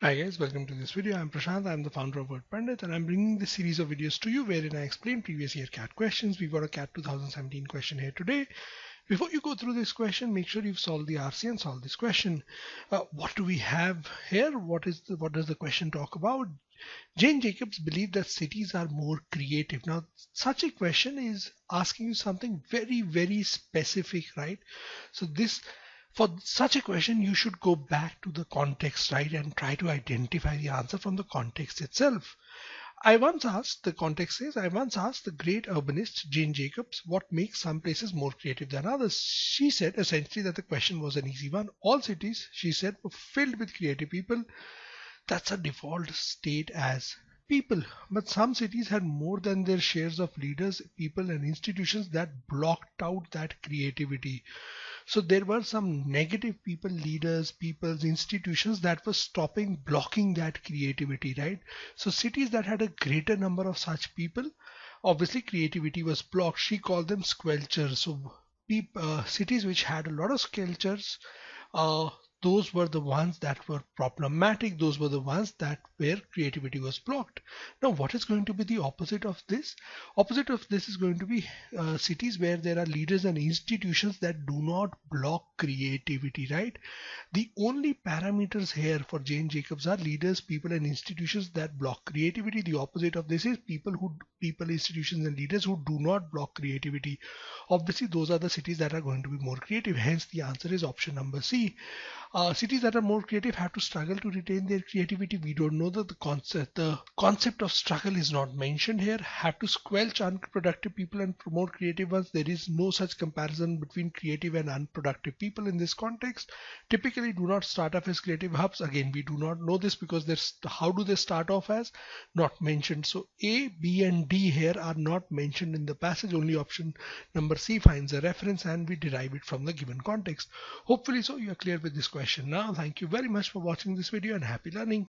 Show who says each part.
Speaker 1: Hi guys, welcome to this video. I'm Prashant, I'm the founder of Word Pandit, and I'm bringing this series of videos to you wherein I explain previous year CAT questions. We've got a CAT 2017 question here today. Before you go through this question, make sure you've solved the RC and solved this question. What do we have here? What does the question talk about? Jane Jacobs believed that cities are more creative. Now, such a question is asking you something very, very specific, right? So this for such a question, you should go back to the context, right, and try to identify the answer from the context itself. The context says, I once asked the great urbanist Jane Jacobs what makes some places more creative than others. She said essentially that the question was an easy one. All cities, she said, were filled with creative people. That's a default state as people. But some cities had more than their shares of leaders, people, and institutions that blocked out that creativity. So there were some negative people, leaders, peoples, institutions that were blocking that creativity, right? So cities that had a greater number of such people, obviously creativity was blocked. She called them squelchers. So cities which had a lot of squelchers, uh, those were the ones that were problematic. Those were the ones that where creativity was blocked. Now, what is going to be the opposite of this? Opposite of this is going to be cities where there are leaders and institutions that do not block creativity, right? The only parameters here for Jane Jacobs are leaders, people, and institutions that block creativity. The opposite of this is people, institutions, and leaders who do not block creativity. Obviously, those are the cities that are going to be more creative. Hence, the answer is option number C. Cities that are more creative have to struggle to retain their creativity. We don't know that the concept of struggle is not mentioned here. Have to squelch unproductive people and promote creative ones. There is no such comparison between creative and unproductive people in this context. Typically do not start off as creative hubs. Again, we do not know this because there's how do they start off as not mentioned. So A, B, and D here are not mentioned in the passage. Only option number C finds a reference and we derive it from the given context. Hopefully so you are clear with this question now. Thank you very much for watching this video and happy learning.